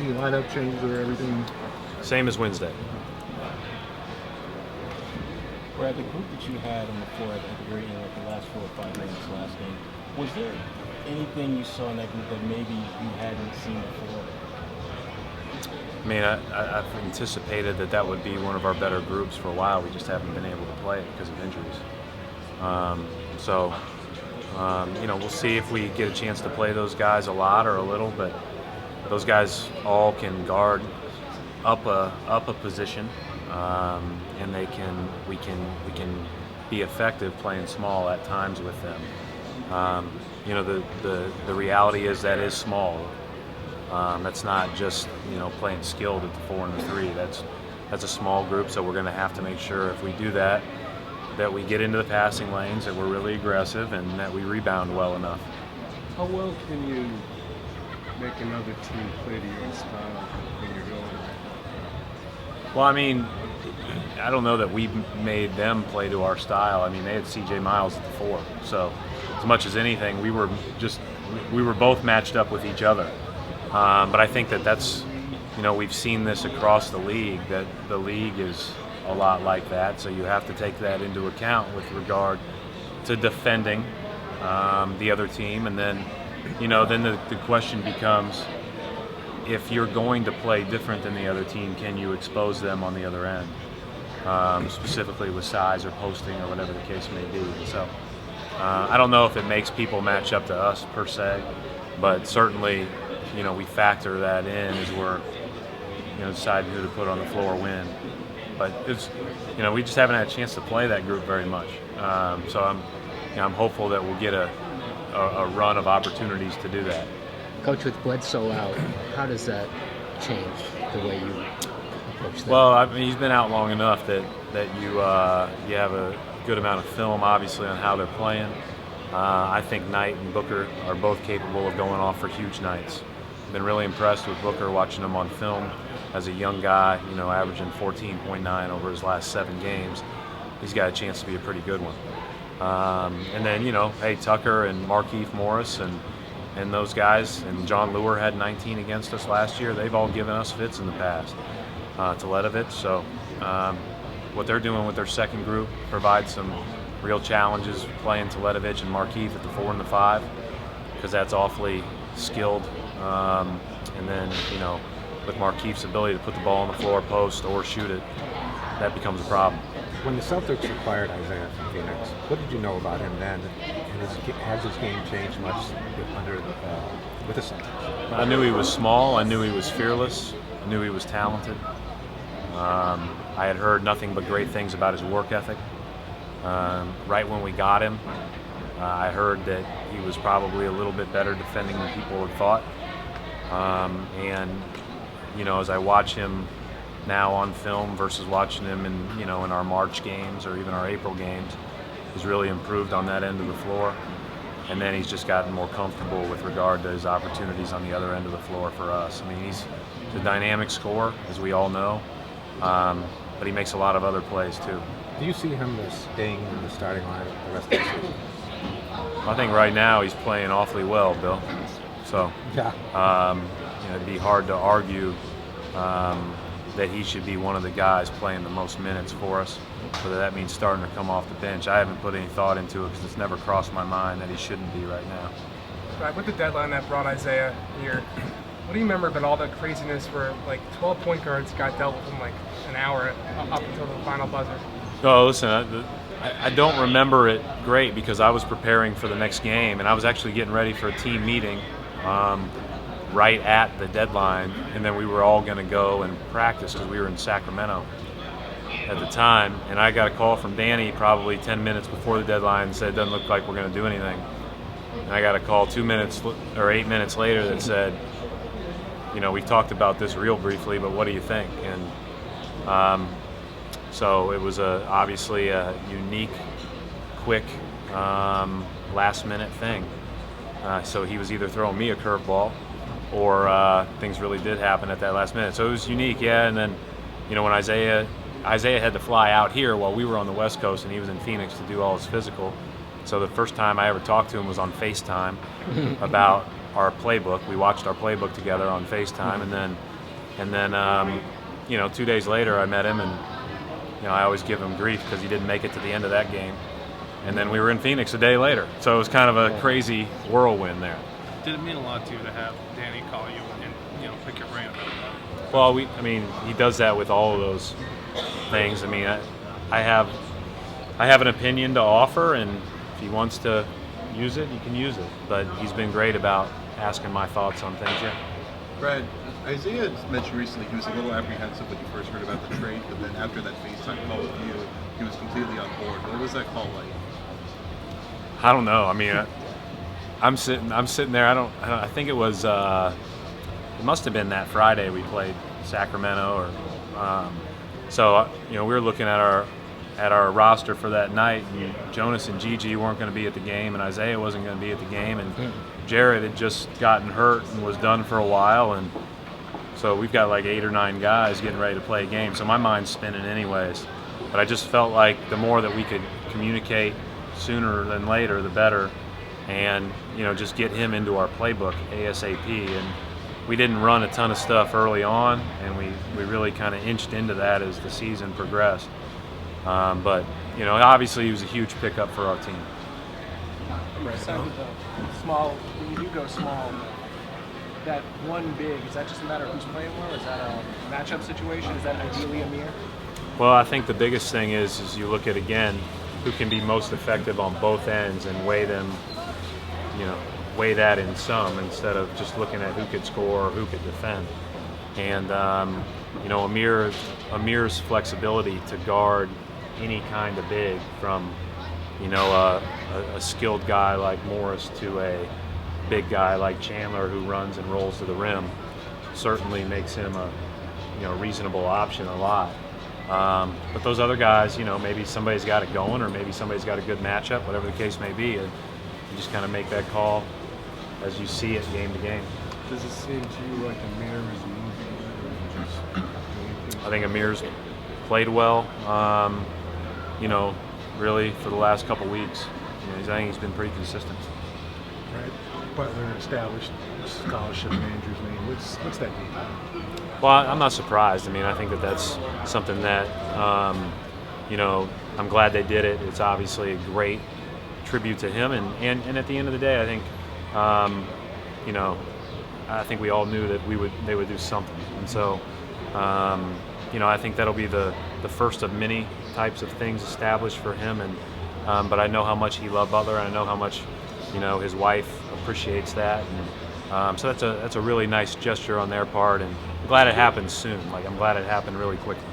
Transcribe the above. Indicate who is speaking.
Speaker 1: Any lineup changes or everything?
Speaker 2: Same as Wednesday.
Speaker 3: Brad, the group that you had on the floor at the very end, like the last 4 or 5 minutes last game, was there anything you saw in that group that maybe you hadn't seen before?
Speaker 2: I mean, I've anticipated that would be one of our better groups for a while. We just haven't been able to play it because of injuries. We'll see if we get a chance to play those guys a lot or a little, but those guys all can guard up a position, and we can be effective playing small at times with them. The reality is that is small. That's not just playing skilled at the 4 and the 3. That's a small group, so we're going to have to make sure if we do that we get into the passing lanes, that we're really aggressive, and that we rebound well enough.
Speaker 1: How well can you make another team play to your style when you're going?
Speaker 2: Well, I mean, I don't know that we made them play to our style. I mean, they had C.J. Miles at the 4, so as much as anything, we were both matched up with each other. But I think that's, we've seen this across the league, that the league is a lot like that. So you have to take that into account with regard to defending the other team. And then, then the question becomes, if you're going to play different than the other team, can you expose them on the other end, specifically with size or posting or whatever the case may be. So I don't know if it makes people match up to us per se, but certainly, we factor that in as we're, deciding who to put on the floor when. But it's, we just haven't had a chance to play that group very much. So I'm hopeful that we'll get a run of opportunities to do that.
Speaker 4: Coach, with Bledsoe out, how does that change the way you approach that?
Speaker 2: Well, I mean, he's been out long enough that you have a good amount of film, obviously, on how they're playing. I think Knight and Booker are both capable of going off for huge nights. Been really impressed with Booker, watching him on film as a young guy, averaging 14.9 over his last 7 games. He's got a chance to be a pretty good one. And then, Tucker and Markieff Morris and those guys, and John Lure had 19 against us last year. They've all given us fits in the past. Teletovich, so what they're doing with their second group provides some real challenges, playing Teletovich and Markieff at the 4 and the 5, because that's awfully skilled. And then, with Markieff's ability to put the ball on the floor, post, or shoot it, that becomes a problem.
Speaker 5: When the Celtics acquired Isaiah from Phoenix, what did you know about him then? And has his game changed much with the Celtics?
Speaker 2: I knew he was small. I knew he was fearless. I knew he was talented. I had heard nothing but great things about his work ethic. Right when we got him, I heard that he was probably a little bit better defending than people had thought. As I watch him now on film versus watching him in our March games or even our April games, he's really improved on that end of the floor. And then he's just gotten more comfortable with regard to his opportunities on the other end of the floor for us. I mean, he's a dynamic scorer, as we all know, but he makes a lot of other plays too.
Speaker 5: Do you see him staying in the starting line the rest of the season?
Speaker 2: I think right now he's playing awfully well, Bill. So it'd be hard to argue that he should be one of the guys playing the most minutes for us, whether that means starting to come off the bench. I haven't put any thought into it because it's never crossed my mind that he shouldn't be right now.
Speaker 6: Right, with the deadline that brought Isaiah here, what do you remember about all the craziness where 12 point guards got dealt with in an hour up until the final buzzer?
Speaker 2: Oh, listen, I don't remember it great because I was preparing for the next game, and I was actually getting ready for a team meeting right at the deadline, and then we were all going to go and practice because we were in Sacramento at the time, and I got a call from Danny probably 10 minutes before the deadline and said, it doesn't look like we're going to do anything. And I got a call 8 minutes later that said, we talked about this real briefly, but what do you think? And so it was obviously a unique, quick, last-minute thing. So he was either throwing me a curveball or things really did happen at that last minute. So it was unique, yeah. And then, when Isaiah had to fly out here while we were on the West Coast and he was in Phoenix to do all his physical. So the first time I ever talked to him was on FaceTime about our playbook. We watched our playbook together on FaceTime, and then 2 days later I met him, and I always give him grief because he didn't make it to the end of that game. And then we were in Phoenix a day later, so it was kind of a crazy whirlwind there.
Speaker 7: Did it mean a lot to you to have Danny call you and pick your brain about that?
Speaker 2: Well, he does that with all of those things. I have an opinion to offer, and if he wants to use it, he can use it. But he's been great about asking my thoughts on things. Yeah.
Speaker 8: Brad, Isaiah mentioned recently he was a little apprehensive when you first heard about the trade, but then after that FaceTime call with you, he was completely on board. What was that call like?
Speaker 2: I don't know. I'm sitting there. I think it was. It must have been that Friday we played Sacramento, so we were looking at our roster for that night, and Jonas and Gigi weren't going to be at the game, and Isaiah wasn't going to be at the game, and Jared had just gotten hurt and was done for a while, and so we've got like 8 or 9 guys getting ready to play a game. So my mind's spinning anyways. But I just felt like the more that we could communicate sooner than later, the better, and just get him into our playbook ASAP. And we didn't run a ton of stuff early on, and we really kind of inched into that as the season progressed. But obviously he was a huge pickup for our team.
Speaker 9: Small, when you do go small, that one big, is that just a matter of who's playing well? Is that a matchup situation? Is that ideally Amir?
Speaker 2: Well, I think the biggest thing is you look at, again, who can be most effective on both ends and weigh them, weigh that in sum instead of just looking at who could score or who could defend. And, Amir's flexibility to guard any kind of big, from, a skilled guy like Morris to a big guy like Chandler who runs and rolls to the rim, certainly makes him a reasonable option a lot. But those other guys, maybe somebody's got it going, or maybe somebody's got a good matchup, whatever the case may be. You just kind of make that call as you see it game to game.
Speaker 1: Does it seem to you like Amir is moving or just doing things?
Speaker 2: I think Amir's played well, really for the last couple weeks. I think he's been pretty consistent.
Speaker 10: Right. Butler established scholarship managers name. What's that mean?
Speaker 2: Well, I'm not surprised. I think that's something that, I'm glad they did it. It's obviously a great tribute to him. And at the end of the day, I think, I think we all knew that they would do something. And so, I think that'll be the first of many types of things established for him. And but I know how much he loved Butler, and I know how much, his wife appreciates that. And so that's a really nice gesture on their part, and I'm glad it happened soon. I'm glad it happened really quickly.